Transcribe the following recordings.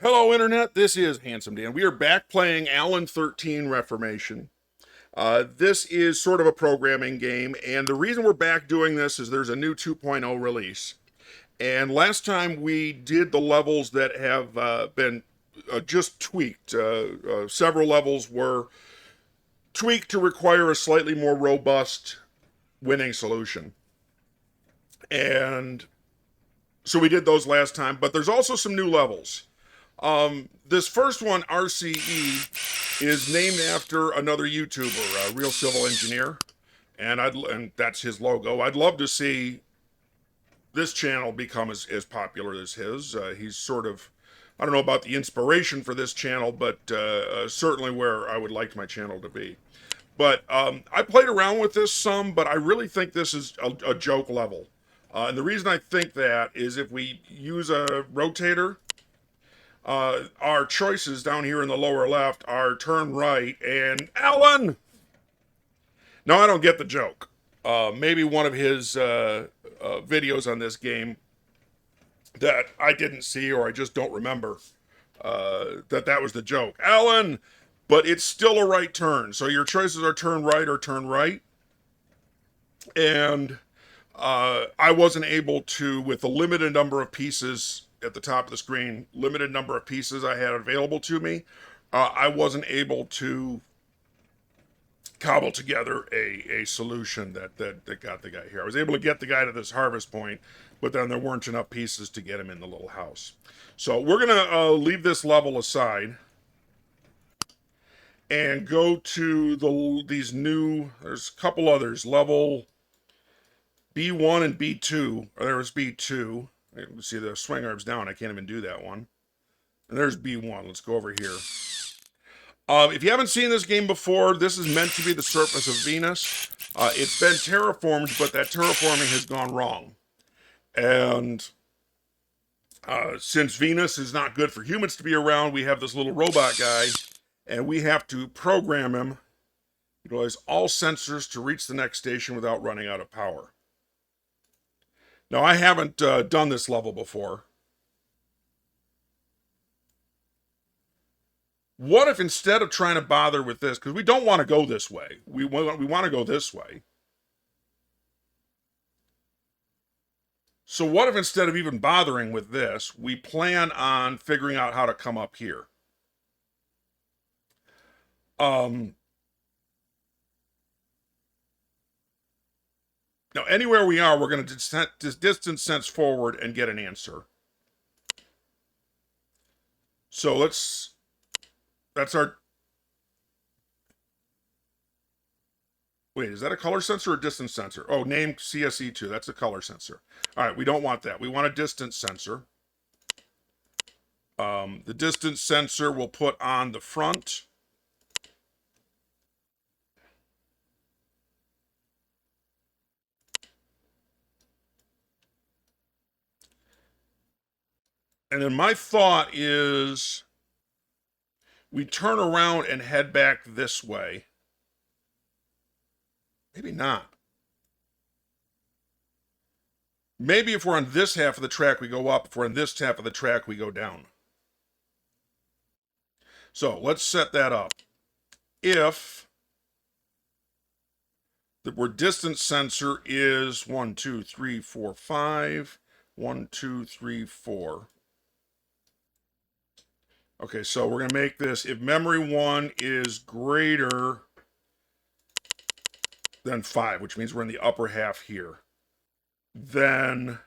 Hello, Internet. This is Handsome Dan. We are back playing ALAN-13 Reformation. This is sort of a programming game, and the reason we're back doing this is there's a new 2.0 release. And last time we did the levels that have been just tweaked. Several levels were tweaked to require a slightly more robust winning solution. And so we did those last time, but there's also some new levels. This first one, RCE, is named after another YouTuber, a real civil engineer, and that's his logo. I'd love to see this channel become as popular as his. He's sort of, I don't know about the inspiration for this channel, but certainly where I would like my channel to be. But I played around with this some, but I really think this is a joke level. And the reason I think that is if we use a rotator, our choices down here in the lower left are turn right and Alan. No, I don't get the joke. Maybe one of his videos on this game that I didn't see or I just don't remember that was the joke. Alan, but it's still a right turn. So your choices are turn right or turn right. And I wasn't able to, with the limited number of pieces at the top of the screen, limited number of pieces I had available to me, I wasn't able to cobble together a solution that got the guy here. I was able to get the guy to this harvest point, but then there weren't enough pieces to get him in the little house. So we're gonna leave this level aside and go to these new. There's a couple others. Level B1 and B2. There's B2. Let's see, the swing arm's down. I can't even do that one. And there's B1. Let's go over here. If you haven't seen this game before, this is meant to be the surface of Venus. It's been terraformed, but that terraforming has gone wrong. And since Venus is not good for humans to be around, we have this little robot guy, and we have to program him, utilize all sensors to reach the next station without running out of power. Now, I haven't done this level before. What if instead of trying to bother with this, because we don't want to go this way, we want to go this way. So what if instead of even bothering with this, we plan on figuring out how to come up here? Now, anywhere we are, we're going to distance sense forward and get an answer. So that's our, wait, is that a color sensor or a distance sensor? Oh, name CSE2, that's a color sensor. All right, we don't want that. We want a distance sensor. The distance sensor we'll put on the front. And then my thought is we turn around and head back this way. Maybe not. Maybe if we're on this half of the track, we go up. If we're on this half of the track, we go down. So let's set that up. If the word distance sensor is 1, 2, 3, 4, 5. 1, 2, 3, 4. Okay, so we're going to make this, if memory 1 is greater than 5, which means we're in the upper half here, then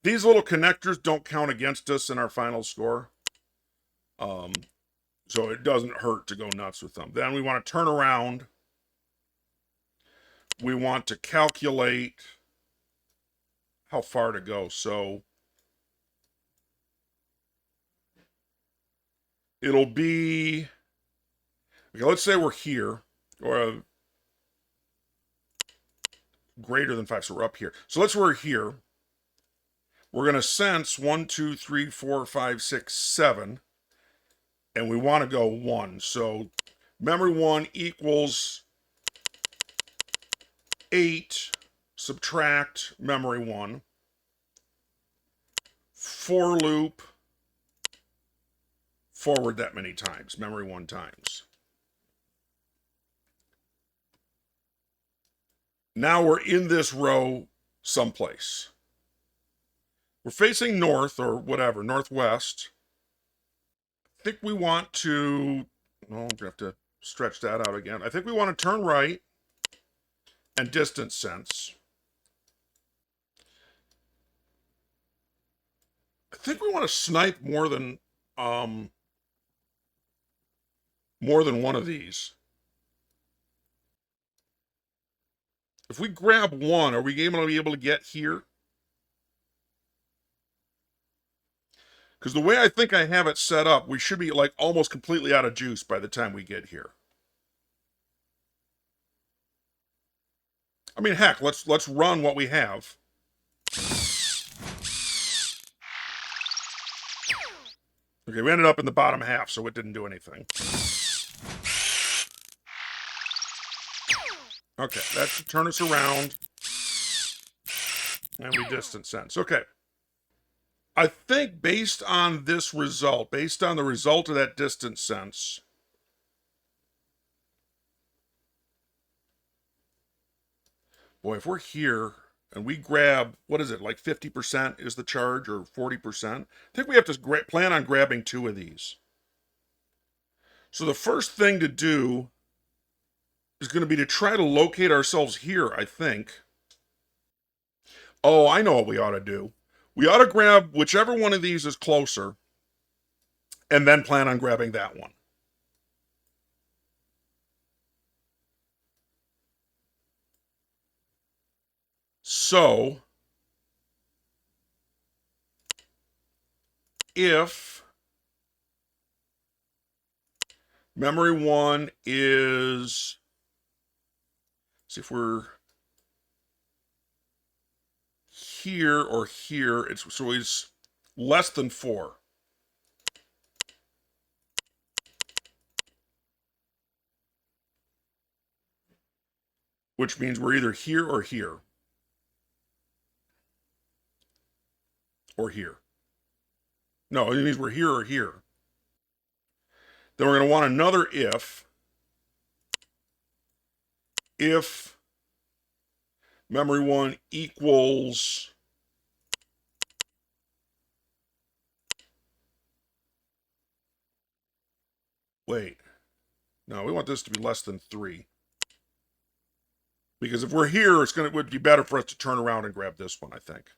these little connectors don't count against us in our final score. So it doesn't hurt to go nuts with them. Then we want to turn around. We want to calculate how far to go. So it'll be, okay, let's say we're here, or greater than 5, so we're up here. So let's say we're here. We're going to sense 1, 2, 3, 4, 5, 6, 7, and we want to go 1. So memory 1 equals 8, subtract memory 1. for loop, forward that many times, memory 1 times. Now we're in this row someplace. We're facing north or whatever, northwest. I think we want to, well, we have to stretch that out again. I think we want to turn right and distance sense. I think we want to snipe more than one of these. If we grab one, are we going to be able to get here? Because the way I think I have it set up, we should be like almost completely out of juice by the time we get here. I mean, heck, let's run what we have. Okay, we ended up in the bottom half, so it didn't do anything. Okay, that should turn us around. And we distance sense. Okay. I think based on this result, based on the result of that distance sense, boy, if we're here and we grab, what is it, like 50% is the charge or 40%? I think we have to plan on grabbing 2 of these. So the first thing to do is going to be to try to locate ourselves here, I think. Oh, I know what we ought to do. We ought to grab whichever one of these is closer and then plan on grabbing that one. So, if memory 1 is, see if we're here or here, so it's less than 4. Which means we're either here or here. Or here. No, it means we're here or here. Then we're going to want another if. If memory 1 equals wait. No, we want this to be less than 3. Because if we're here, it would be better for us to turn around and grab this one, I think.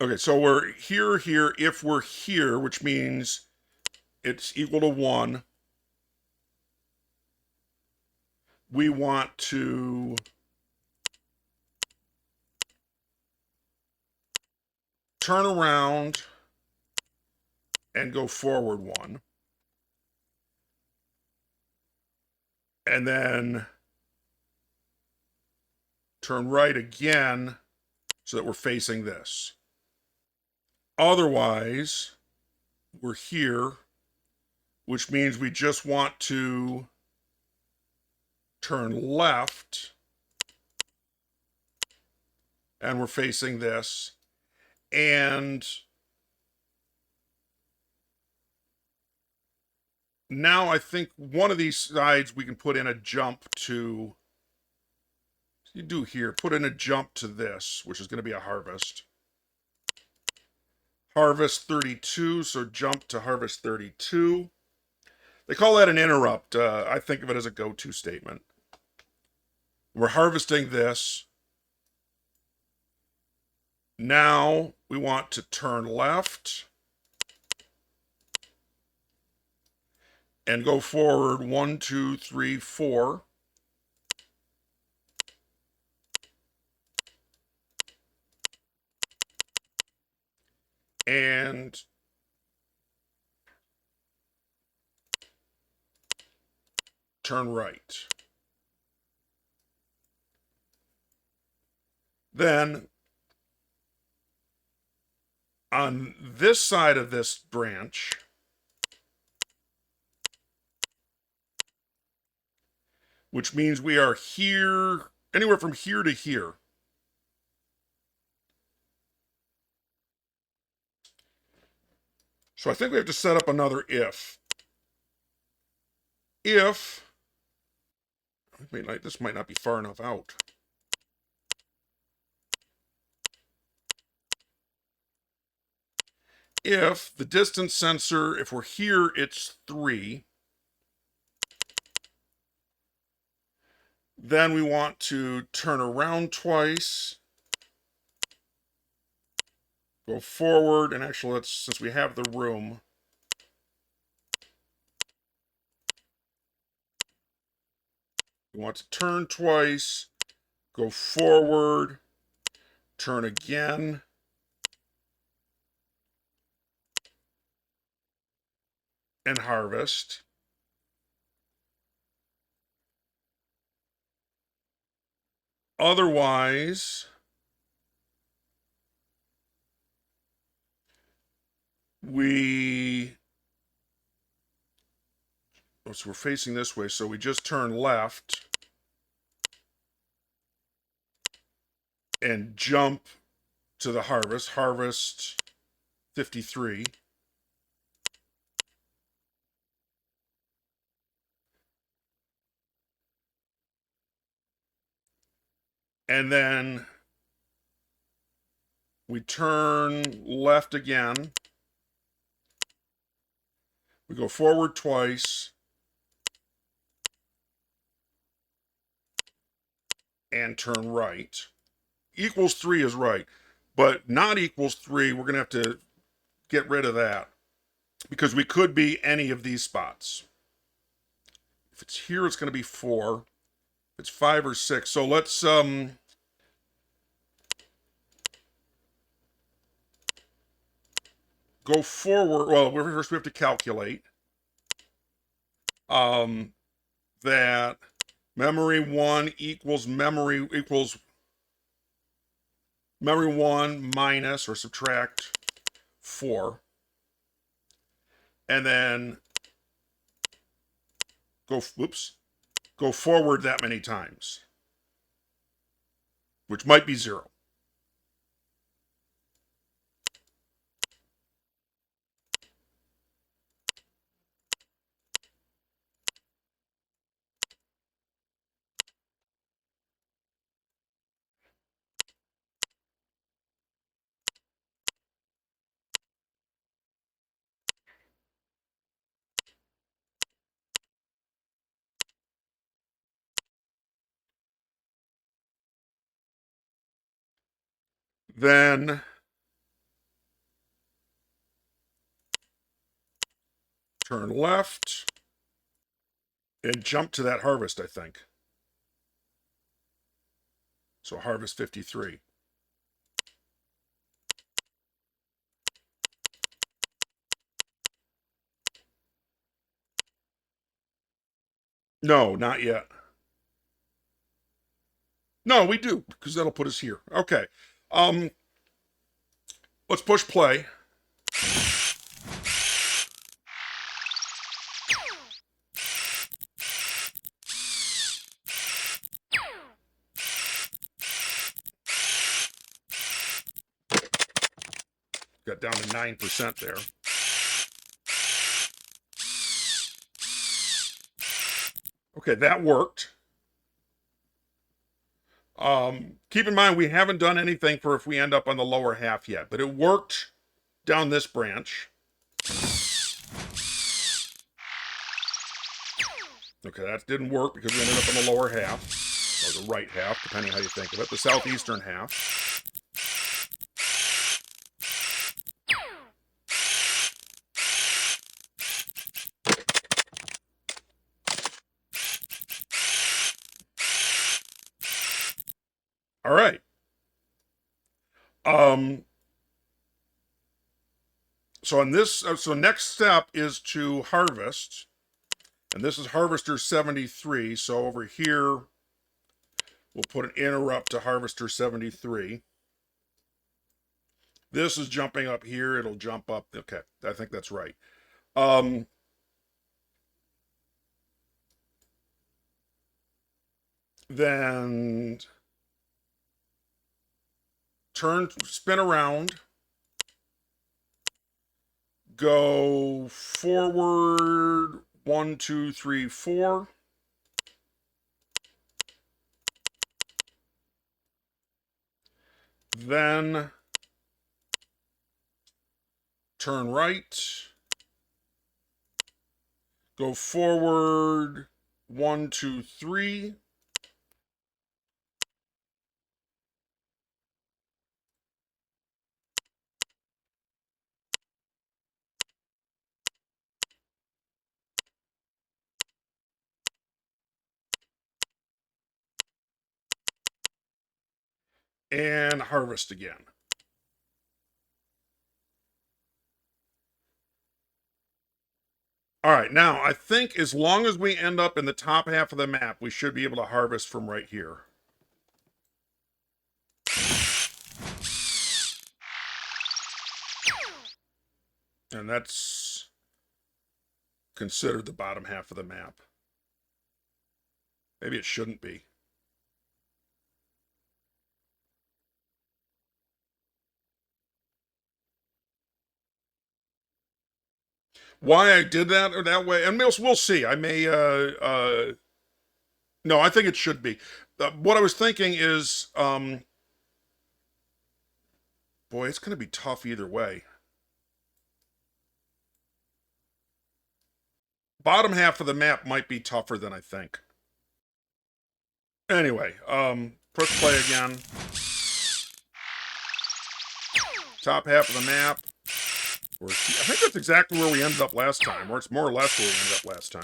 Okay, so we're here. If we're here, which means it's equal to 1, we want to turn around and go forward 1. And then turn right again so that we're facing this. Otherwise, we're here, which means we just want to turn left and we're facing this. And now I think one of these sides we can put in a jump to, you do here, put in a jump to this, which is going to be a harvest. Harvest 32, so jump to harvest 32. They call that an interrupt. I think of it as a go-to statement. We're harvesting this. Now we want to turn left and go forward 1, 2, 3, 4. And turn right. Then on this side of this branch, which means we are here, anywhere from here to here. So I think we have to set up another if. If, this might not be far enough out. If the distance sensor, if we're here, it's 3. Then we want to turn around twice. Go forward, and actually, let's, since we have the room, we want to turn twice, go forward, turn again, and harvest. Otherwise, so we're facing this way, so we just turn left and jump to the harvest 53. And then we turn left again. We go forward twice. And turn right. Equals 3 is right. But not equals 3, we're going to have to get rid of that. Because we could be any of these spots. If it's here, it's going to be 4. If it's 5 or 6. So let's go forward. Well, first we have to calculate that memory 1 equals memory 1 minus or subtract 4. And then go forward that many times, which might be 0. Then turn left and jump to that harvest, I think. So harvest 53. No, not yet. No, we do, because that'll put us here. Okay. Let's push play. Got down to 9% there. Okay, that worked. Keep in mind, we haven't done anything for if we end up on the lower half yet, but it worked down this branch. Okay, that didn't work because we ended up on the lower half, or the right half, depending how you think of it, the southeastern half. All right. So on this, so next step is to harvest, and this is harvester 73. So over here, we'll put an interrupt to harvester 73. This is jumping up here. It'll jump up. Okay, I think that's right. Then spin around, go forward 1, 2, 3, 4. Then turn right. Go forward 1, 2, 3. And harvest again. All right, now I think as long as we end up in the top half of the map, we should be able to harvest from right here. And that's considered the bottom half of the map. Maybe it shouldn't be. Why I did that or that way, and we'll see. I may, no, I think it should be. What I was thinking is, boy, it's going to be tough either way. Bottom half of the map might be tougher than I think. Anyway, push play again. Top half of the map. I think that's exactly where we ended up last time, or it's more or less where we ended up last time.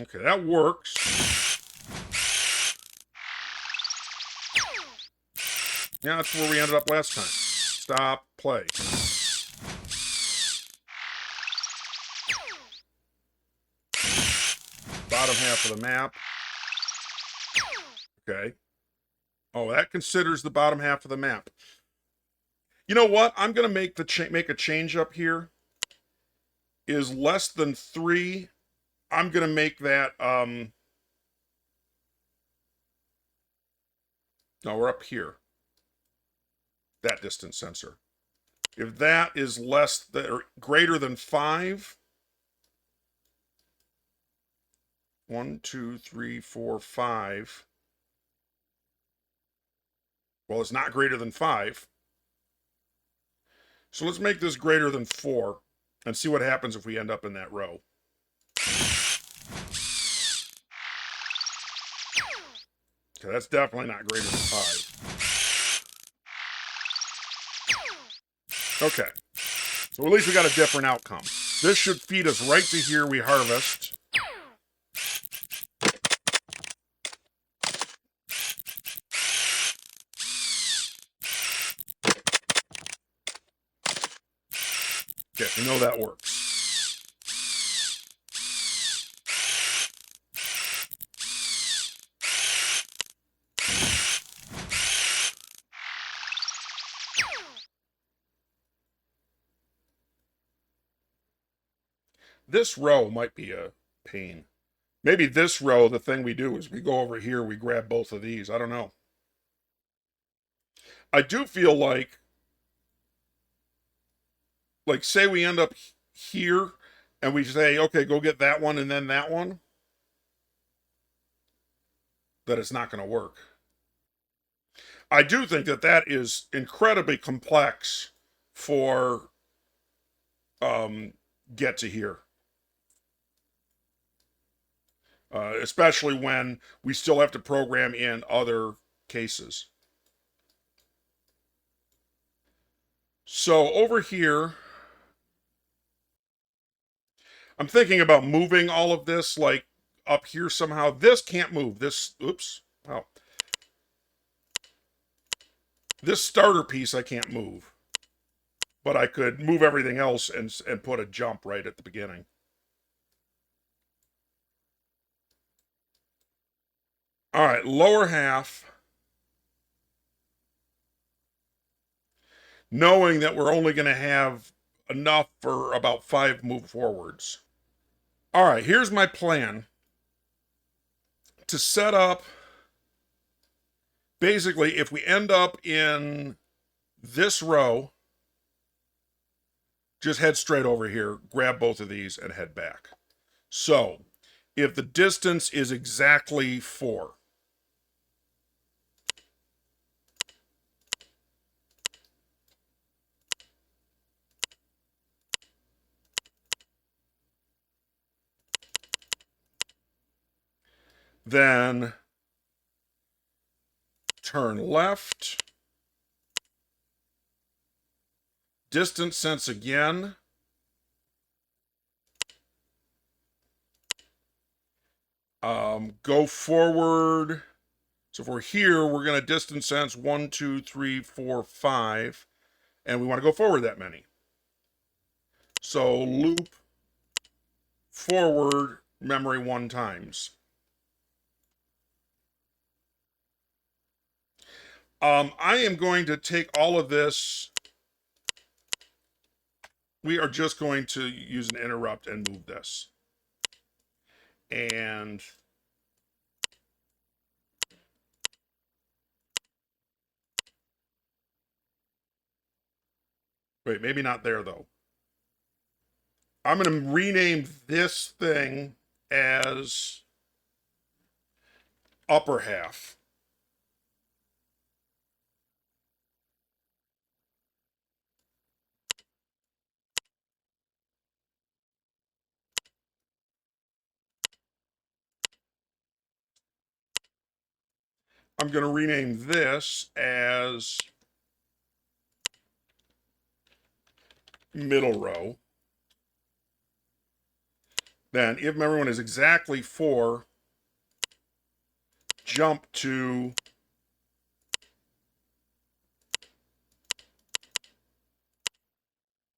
Okay, that works. Yeah, that's where we ended up last time. Stop, play. Bottom half of the map. Okay. Oh, that considers the bottom half of the map. You know what? I'm going to make make a change up here. Is less than 3. I'm going to make that, no, we're up here. That distance sensor. If that is less than or greater than 5, 1, 2, 3, 4, 5. Well, it's not greater than 5. So let's make this greater than 4 and see what happens if we end up in that row. Okay, that's definitely not greater than 5. Okay. So at least we got a different outcome. This should feed us right to here we harvest. Okay, we know that works. This row might be a pain. Maybe this row, the thing we do is we go over here, we grab both of these. I don't know. I do feel like say we end up here and we say, okay, go get that one and then that one, that it's not going to work. I do think that that is incredibly complex for get to here. Especially when we still have to program in other cases. So over here, I'm thinking about moving all of this like up here somehow. This can't move. This, oops, wow. This starter piece I can't move. But I could move everything else and put a jump right at the beginning. All right, lower half. knowing that we're only going to have enough for about 5 move forwards. All right, here's my plan to set up. Basically, if we end up in this row, just head straight over here, grab both of these, and head back. So, if the distance is exactly 4, then turn left, distance sense again, go forward. So if we're here, we're going to distance sense 1, 2, 3, 4, 5, and we want to go forward that many. So loop forward memory 1 times. I am going to take all of this. We are just going to use an interrupt and move this. And wait, maybe not there though. I'm going to rename this thing as upper half. I'm going to rename this as middle row. Then, if everyone is exactly 4, jump to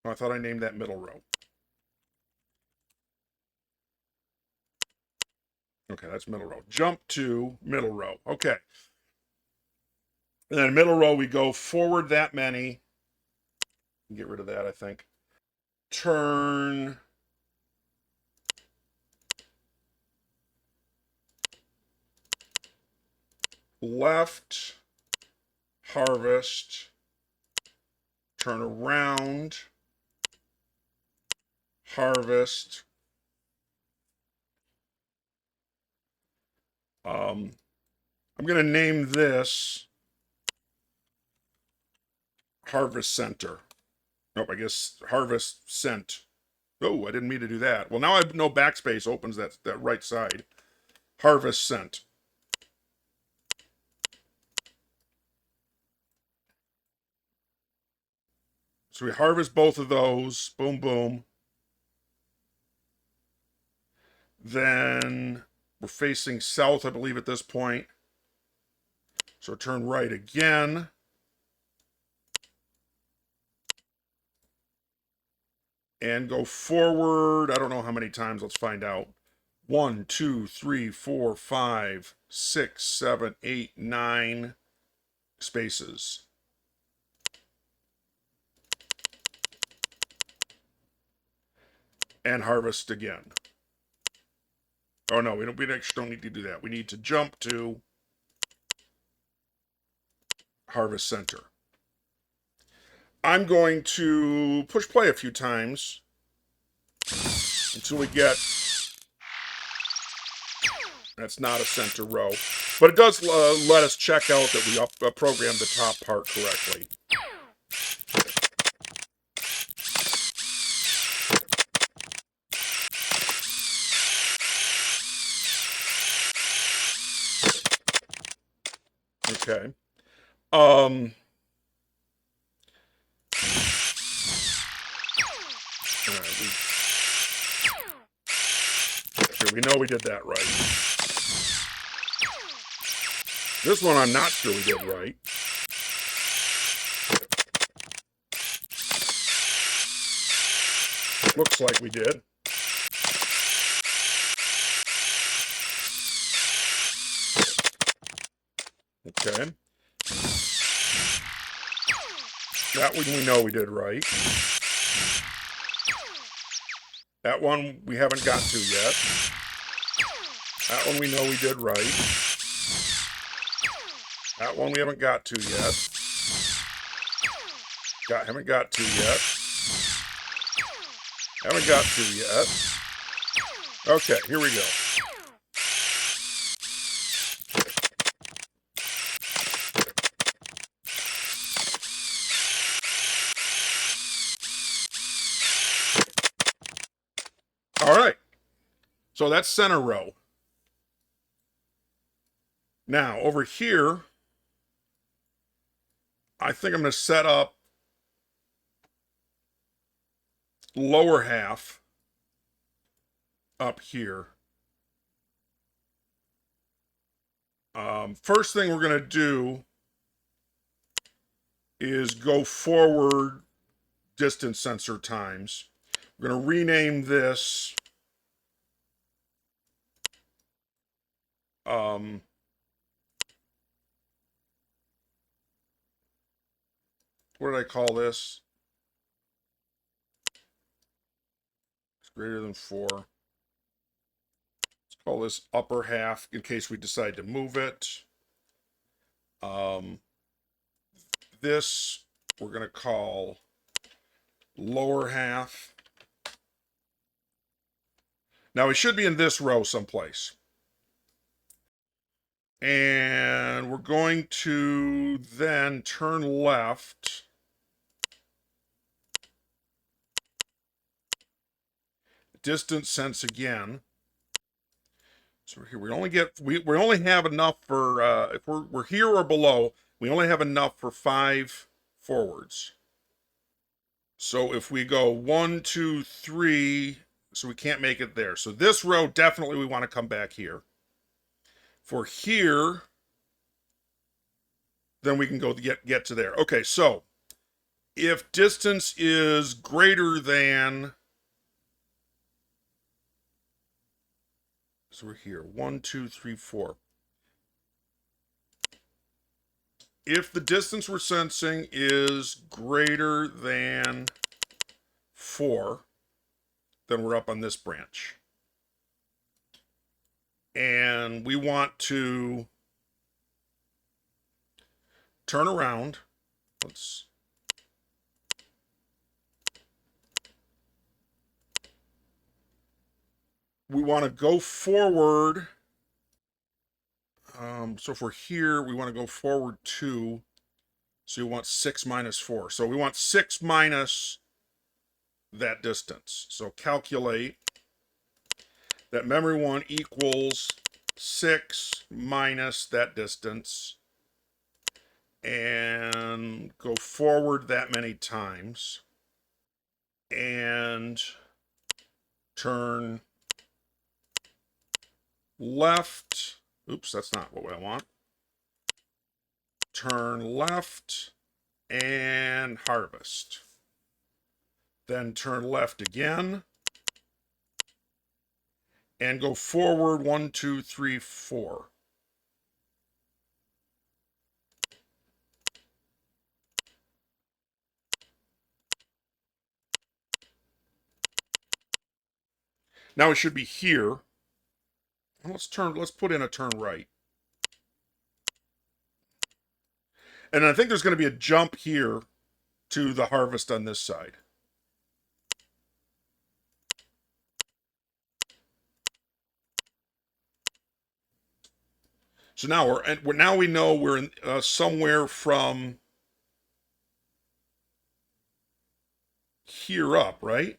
I thought I named that middle row. Okay, that's middle row. Jump to middle row. Okay. And then middle row, we go forward that many. Get rid of that, I think. Turn left, harvest, turn around, harvest. I'm going to name this Harvest Center. Nope, I guess Harvest Cent. Oh, I didn't mean to do that. Well, now I know backspace opens that right side. Harvest Cent. So we harvest both of those. Boom, boom. Then we're facing south, I believe, at this point. So turn right again. And go forward. I don't know how many times. Let's find out. 1, 2, 3, 4, 5, 6, 7, 8, 9 spaces. And harvest again. Oh no, we actually don't need to do that. We need to jump to Harvest Center. I'm going to push play a few times until we get. That's not a center row, but it does let us check out that we programmed the top part correctly. Okay. We know we did that right. This one I'm not sure we did right. Looks like we did. Okay. That one we know we did right. That one we haven't got to yet. That one we know we did right. That one we haven't got to yet. Haven't got to yet. Haven't got to yet. Okay, here we go. All right. So that's center row. Now, over here, I think I'm going to set up lower half up here. First thing we're going to do is go forward distance sensor times. We're going to rename this what did I call this? It's greater than 4. Let's call this upper half in case we decide to move it. This we're going to call lower half. Now it should be in this row someplace. And we're going to then turn left. Distance sense again. So here we only have enough for if we're here or below, we only have enough for 5 forwards. So if we go 1, 2, 3, so we can't make it there. So this row definitely we want to come back here. For here, then we can go get to there. Okay, so if distance is greater than, so we're here, 1, 2, 3, 4. If the distance we're sensing is greater than 4, then we're up on this branch. And we want to turn around. We want to go forward. So if we're here, we want to go forward 2. So you want 6 minus 4. So we want 6 minus that distance. So calculate that memory 1 equals 6 minus that distance. And go forward that many times. And turn left. Oops, that's not what I want. Turn left and harvest. Then turn left again. And go forward 1, 2, 3, 4. Now it should be here. Let's put in a turn right. And I think there's going to be a jump here to the harvest on this side. So now we know we're in, somewhere from here up, right?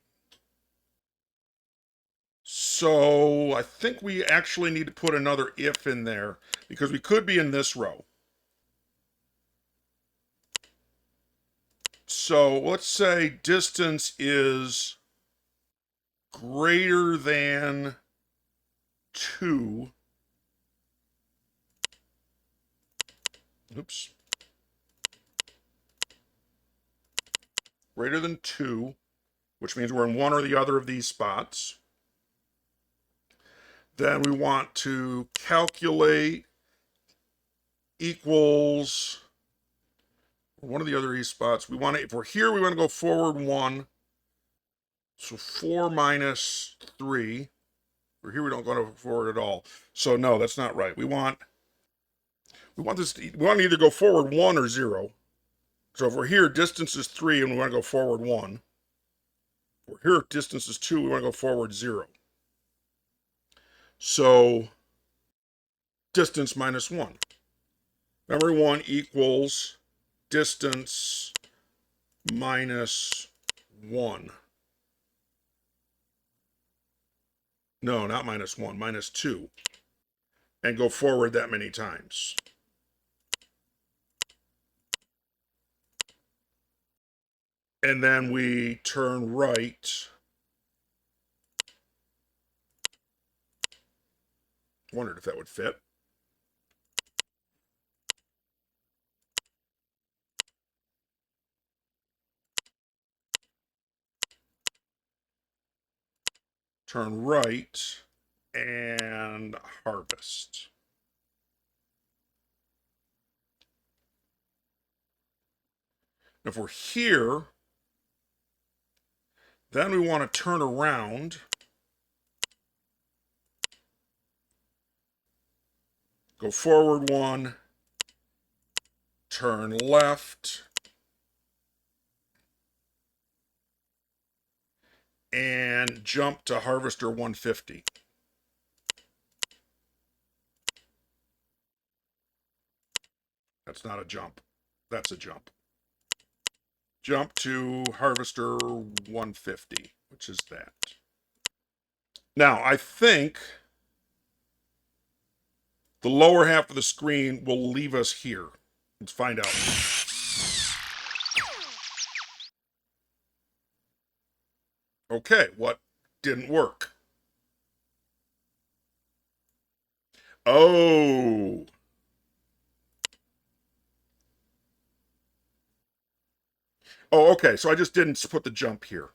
So I think we actually need to put another if in there because we could be in this row. So let's say distance is greater than 2. Oops. Greater than 2, which means we're in one or the other of these spots. Then we want to calculate equals One of the other east spots. We want to, if we're here, we want to go forward 1. So 4 minus 3. If we're here, we don't go forward at all. So no, that's not right. We want this. We want to either go forward 1 or 0. So if we're here, distance is 3, and we want to go forward 1. If we're here, distance is 2, we want to go forward 0. So distance minus 1. Memory 1 equals distance minus 1. No, not minus 1, minus 2. And go forward that many times. And then we turn right. Wondered if that would fit. Turn right and harvest. If we're here, then we want to turn around, go forward 1, turn left, and jump to harvester 150. That's not a jump. That's a jump. Jump to harvester 150, which is that. Now, I think the lower half of the screen will leave us here. Let's find out. Okay, what didn't work? Oh. Oh, okay, so I just didn't put the jump here.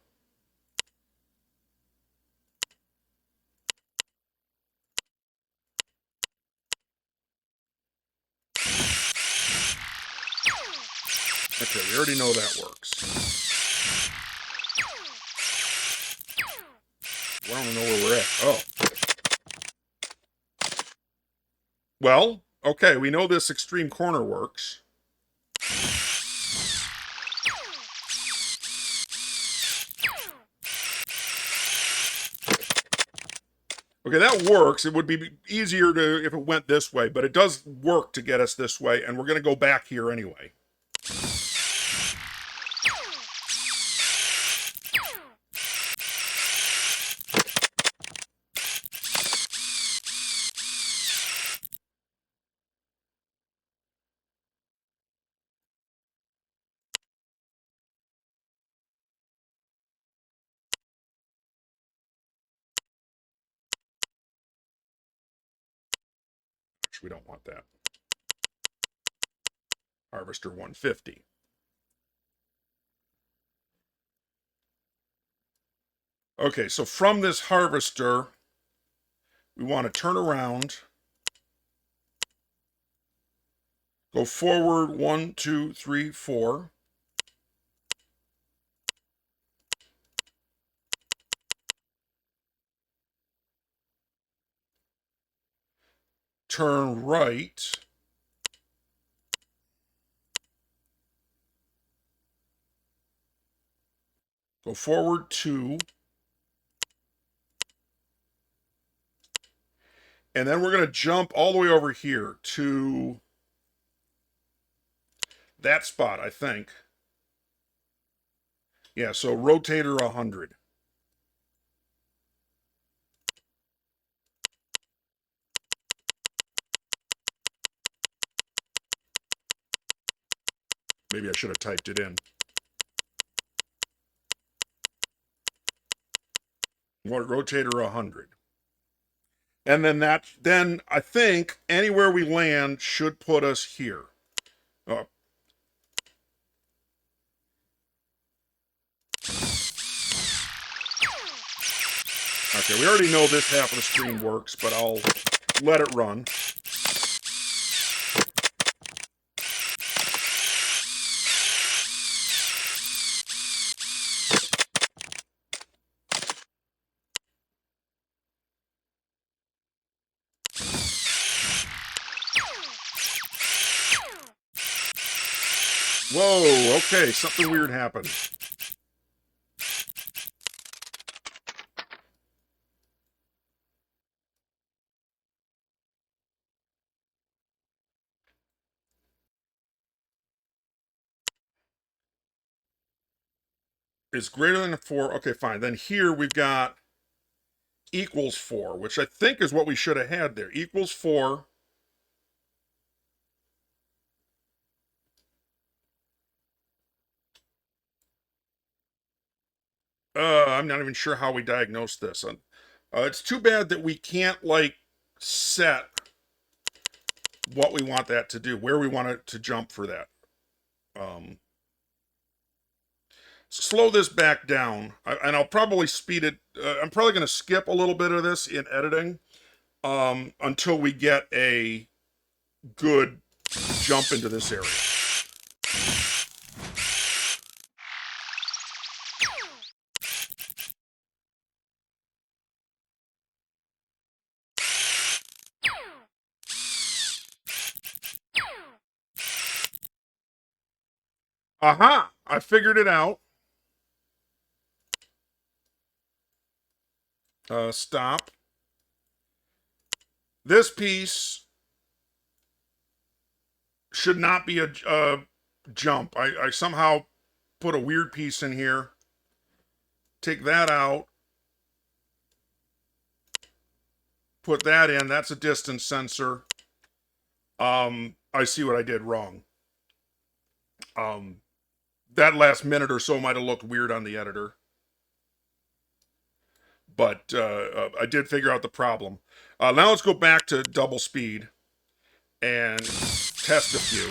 Okay, we already know that works. I don't know where we're at. Oh. Well, okay, we know this extreme corner works. Okay, that works. It would be easier to if it went this way, but it does work to get us this way, and we're going to go back here anyway. We don't want that. Harvester 150. Okay, so from this harvester, we want to turn around, go forward 1, 2, 3, 4. Turn right. Go forward 2. And then we're going to jump all the way over here to that spot, I think. Yeah, so rotator 100. Maybe I should have typed it in. Rotator 100. And then I think anywhere we land should put us here. Oh. Okay, we already know this half of the screen works, but I'll let it run. Whoa, okay, something weird happened. It's greater than 4. Okay, fine. Then here we've got equals 4, which I think is what we should have had there. Equals 4. I'm not even sure how we diagnose this. It's too bad that we can't, like, set what we want that to do, where we want it to jump for that. Slow this back down, and I'll probably speed it. I'm probably going to skip a little bit of this in editing until we get a good jump into this area. Aha! I figured it out. Stop. This piece should not be a jump. I somehow put a weird piece in here. Take that out. Put that in. That's a distance sensor. I see what I did wrong. That last minute or so might have looked weird on the editor. But I did figure out the problem. Now let's go back to double speed and test a few.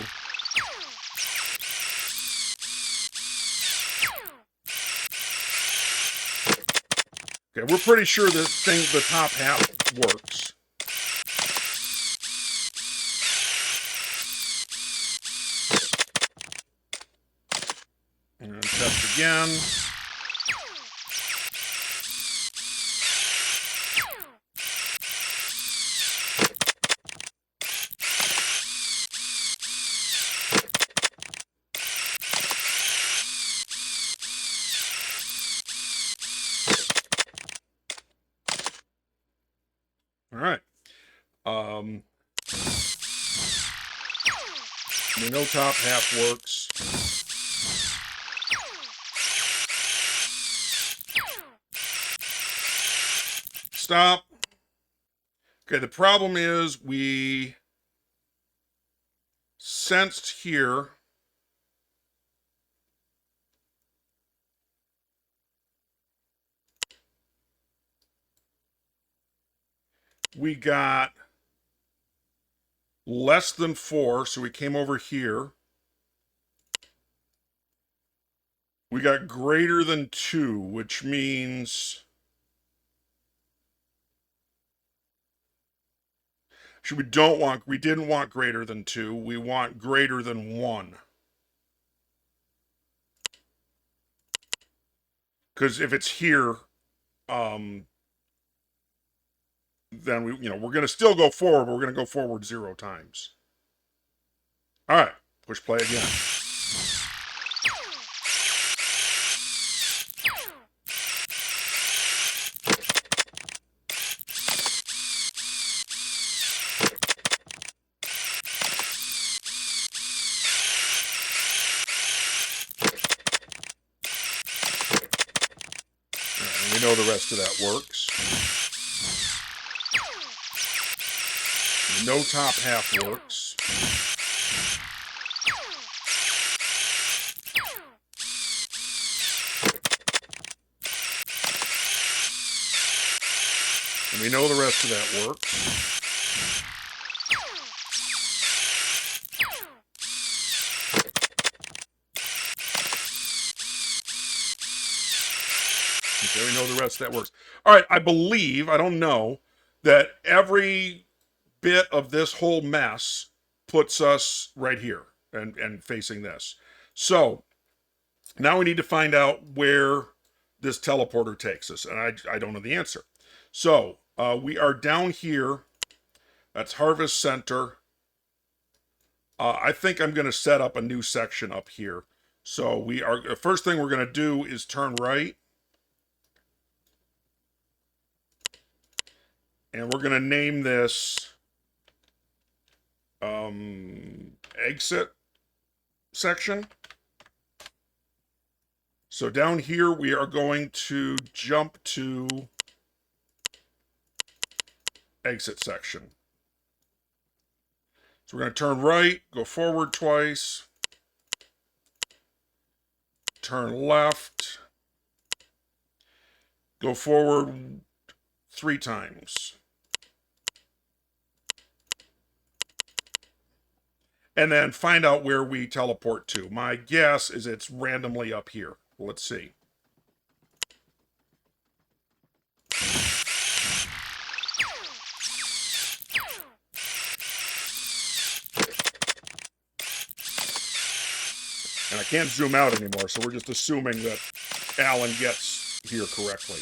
Okay, we're pretty sure the top half works. And test again. All right. We know top half works. Stop. Okay, the problem is we sensed here we got less than 4, so we came over here. We got greater than 2, which means we didn't want greater than 2, we want greater than 1. Because if it's here, then we're going to still go forward, but we're going to go forward 0 times. All right, push play again. We know the rest of that works. No top half works. And we know the rest of that works. Okay, we know the rest of that works. All right, I believe, I don't know, that every bit of this whole mess puts us right here and facing this. So now we need to find out where this teleporter takes us, and I don't know the answer. So we are down here. That's Harvest Center. I think I'm going to set up a new section up here. So the first thing we're going to do is turn right. And we're going to name this exit section. So down here, we are going to jump to exit section. So we're going to turn right, go forward twice, turn left, go forward 3 times. And then find out where we teleport to. My guess is it's randomly up here. Let's see. And I can't zoom out anymore, so we're just assuming that Alan gets here correctly.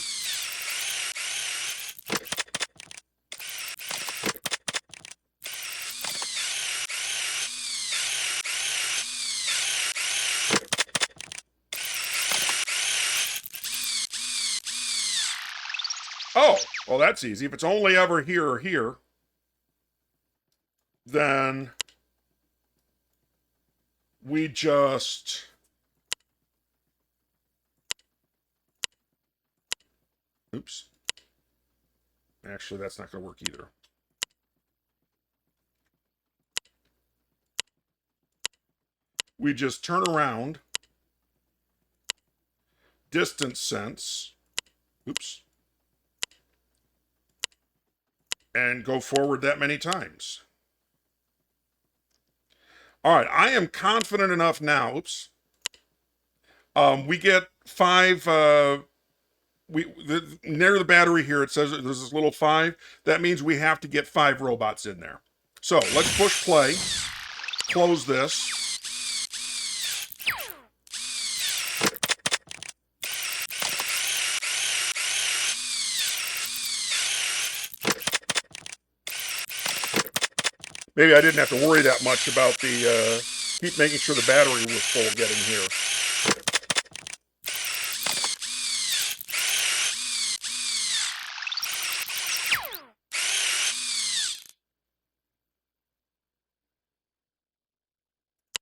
Oh, well, that's easy. If it's only ever here or here, then we just oops. Actually, that's not going to work either. We just turn around, distance sense, oops, and go forward that many times. All right, I am confident enough now. Oops. We get 5. Near the battery here, it says there's this little 5. That means we have to get 5 robots in there. So let's push play. Close this. Maybe I didn't have to worry that much about the, keep making sure the battery was full getting here.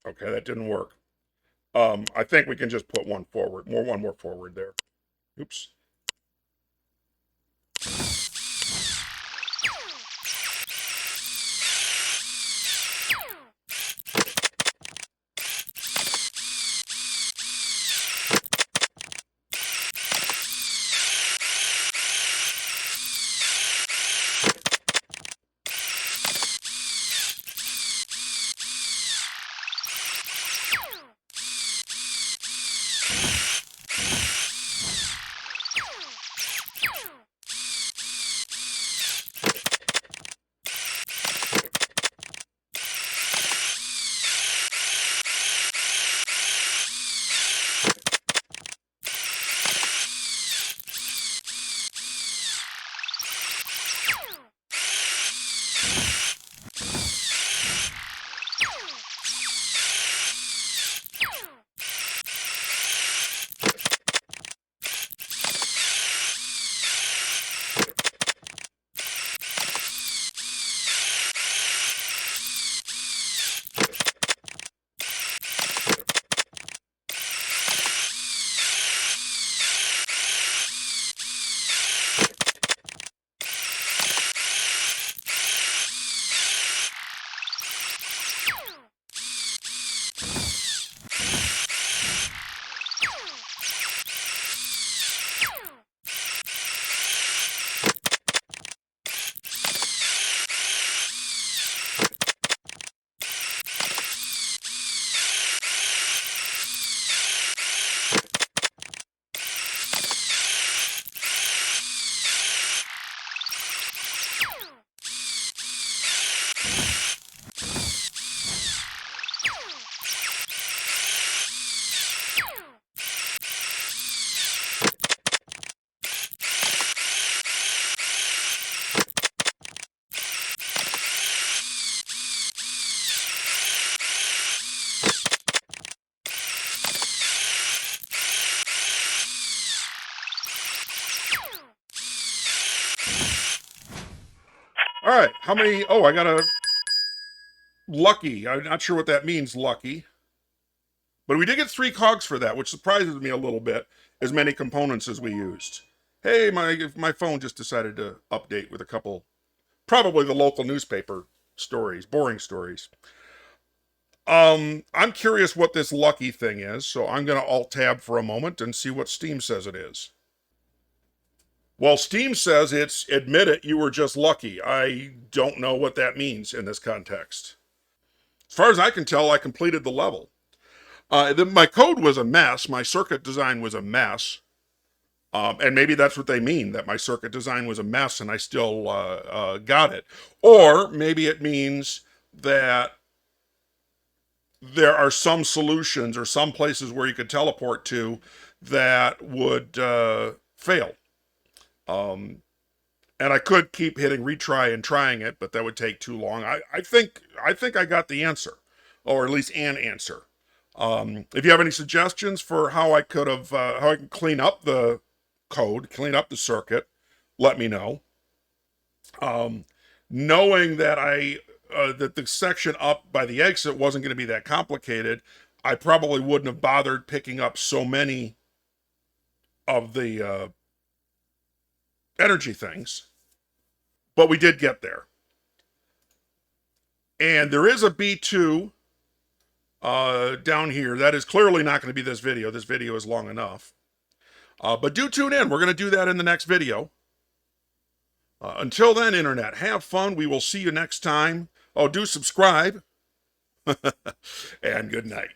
Okay, that didn't work. I think we can just put one forward, one more forward there. Oops. right. How many? Oh, I got a lucky. I'm not sure what that means, lucky. But we did get 3 cogs for that, which surprises me a little bit, as many components as we used. Hey, my phone just decided to update with a couple, probably the local newspaper stories, boring stories. I'm curious what this lucky thing is, so I'm going to Alt-Tab for a moment and see what Steam says it is. Well, Steam says it's admit it, you were just lucky. I don't know what that means in this context. As far as I can tell, I completed the level. My code was a mess. My circuit design was a mess. And maybe that's what they mean, that my circuit design was a mess and I still got it. Or maybe it means that there are some solutions or some places where you could teleport to that would fail. And I could keep hitting retry and trying it, but that would take too long. I think I got the answer, or at least an answer. If you have any suggestions for how I could have how I can clean up the code, clean up the circuit, let me know. Knowing that that the section up by the exit wasn't going to be that complicated, I probably wouldn't have bothered picking up so many of the energy things. But we did get there. And there is a B2 down here. That is clearly not going to be this video. This video is long enough. But do tune in. We're going to do that in the next video. Until then, Internet, have fun. We will see you next time. Oh, do subscribe. And good night.